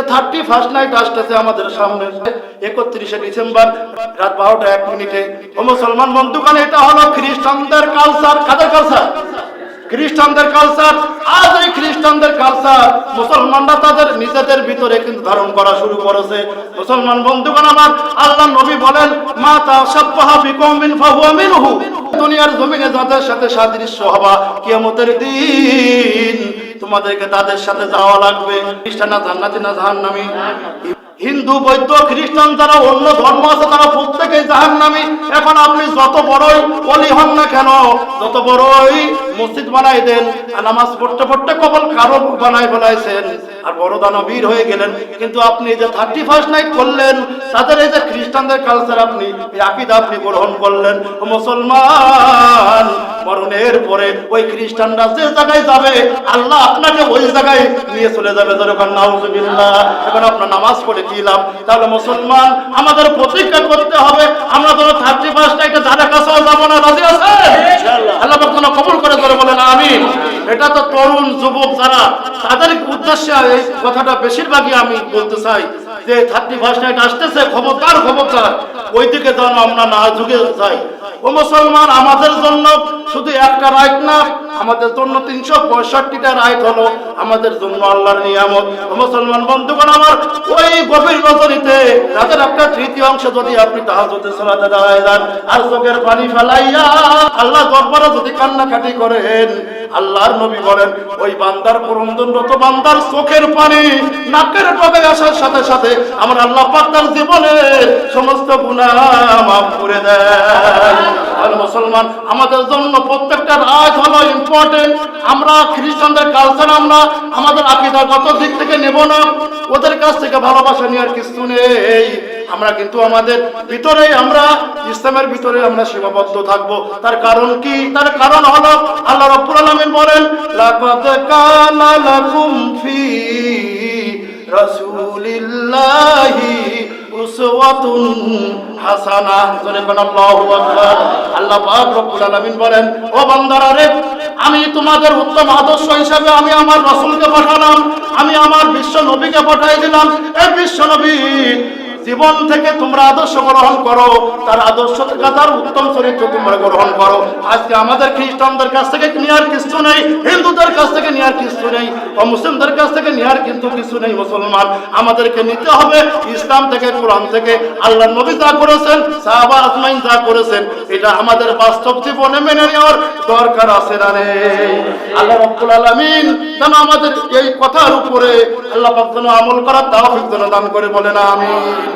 যে 31st night আসতেছে আমাদের সামনে 31শে ডিসেম্বর রাত 12টা 1 মিনিটে। ও মুসলমান বন্ধুগণ, এটা হলো খ্রিস্টানদের কালচার। কাদের কালচার? খ্রিস্টানদের কালচার। আজ এই খ্রিস্টানদের কালচার মুসলমানরা তাদের নিজেদের ভিতরে কিন্তু ধারণ করা শুরু করেছে। মুসলমান বন্ধুগণ আমার, আল্লাহ নবী বলেন, মা তাশাব্বাহা বিকওমিন ফাহুয়া মিনহু। দুনিয়ার জমিনে যাদের সাথে সাদৃশ্য হবা, কিয়ামতের দিন তোমাদেরকে তাদের সাথে যাওয়া লাগবে। খ্রিস্টানরা জান্নাতি না জাহান্নামী? হিন্দু, বৌদ্ধ, খ্রিস্টান যারা অন্য ধর্ম আছে তারা প্রত্যেকেই জাহান্নামী। এখন আপনি যত বড়ই ওলি হন না কেন, যত বড়ই মসজিদ বানাই দেন, আর নামাজ পড়তে পড়তে কবল কারো বানাই ফেলাইছেন আর বড় দানবীর হয়ে গেলেন, কিন্তু আপনি যে 31st নাইট করলেন, তাদের এই যে খ্রিস্টানদের কালচার আপনি এই আকীদা আপনি গ্রহণ করলেন। ও মুসলমান, মরণের পরে ওই খ্রিস্টানরা যে জায়গায় যাবে আল্লাহ আপনাকে ওই জায়গায় নিয়ে চলে যাবে। যখন নাউজুবিল্লাহ। এখন আপনার নামাজ পড়ে কি লাভ? তাহলে মুসলমান আমাদের প্রতিজ্ঞা করতে হবে, আমরা যেন 31st নাইটে যাদের কাছেও যাবো না। রাজি আছেন? ইনশাআল্লাহ। আল্লাহ পাক যেন কবুল করে ধরে বলেন আমিন। এটা তো তরুণ যুবক যারা, তাদের উদ্দেশ্যে এই কথাটা বেশিরভাগই আমি বলতে চাই যে 31st নাইট আসতেছে, খবরদার খবরদার ওই দিকে যেন আমরা না ঝুঁকে যাই। ও মুসলমান, আমাদের জন্য শুধু একটা রাইট না, আমাদের জন্য 365টা রাইট হলো আমাদের জন্য আল্লাহর নিয়ামত। ও মুসলমান বন্ধুগণ আমার, ওই গভীর রজনীতে রাতের একটা তৃতীয় অংশ যদি আপনি তাহাজ্জুদে সালাতে দাঁড়ায় যান আর চোখের পানি ফেলাইয়া আল্লাহ দরবারে যদি কান্নাকাটি করেন, আল্লাহর নবী বলেন ওই বান্দার ক্রন্দনরত বান্দার চোখের পানি নাকের ডগে আসার সাথে সাথে আমার আল্লাহ পাক তার জীবনের সমস্ত গুনাহ মাফ করে দেন। আর মুসলমান, আমাদের জন্য প্রত্যেকটা রাত হলো ইম্পর্টেন্ট। আমরা খ্রিস্টানদের কালচার আমরা আমাদের আকীদাগত দিক থেকে নেব না, ওদের কাছ থেকে ভালোবাসা নেওয়ার কিছু নেই। আমরা কিন্তু আমাদের ভিতরে, আমরা ইসলামের ভিতরে আমরা সীমাবদ্ধ থাকবো। তার কারণ কি? তার কারণ হলো আল্লাহ রাব্বুল আলামিন বলেন, লাকাদ কানা লাকুম ফি রাসূলিল্লাহি উসওয়াতুন হাসানাহ। আল্লাহু আকবার। আল্লাহ পাক রব্বুল আলামিন বলেন, ও বান্দারা রে, আমি তোমাদের উত্তম আদর্শ হিসাবে আমি আমার রাসূলকে পাঠালাম, আমি আমার বিশ্ব নবীকে পাঠিয়ে দিলাম। এই বিশ্ব নবী জীবন থেকে তোমরা আদর্শ গ্রহণ করো, তার আদর্শ থেকে তার উত্তম চরিত্র তোমরা গ্রহণ করো। আজকে আমাদের খ্রিস্টানদের কাছ থেকে নেওয়ার কিছু নেই, হিন্দুদের কাছ থেকে নেওয়ার কিছু নেই, মুসলিমদের কাছ থেকে নেওয়ার কিন্তু কিছু নেই। মুসলমান, আমাদেরকে নিতে হবে ইসলাম থেকে, কোরআন থেকে। আল্লাহ নবী যা করেছেন, সাহাবা আজমাইন যা করেছেন, এটা আমাদের বাস্তব জীবনে মেনে নেওয়ার দরকার আছে না নেই? আল্লাহ রাব্বুল আলামিন যেন আমাদের এই কথার উপরে আল্লাহ পাক যেন আমল করার তৌফিক যেন দান করে, বলেন আমিন।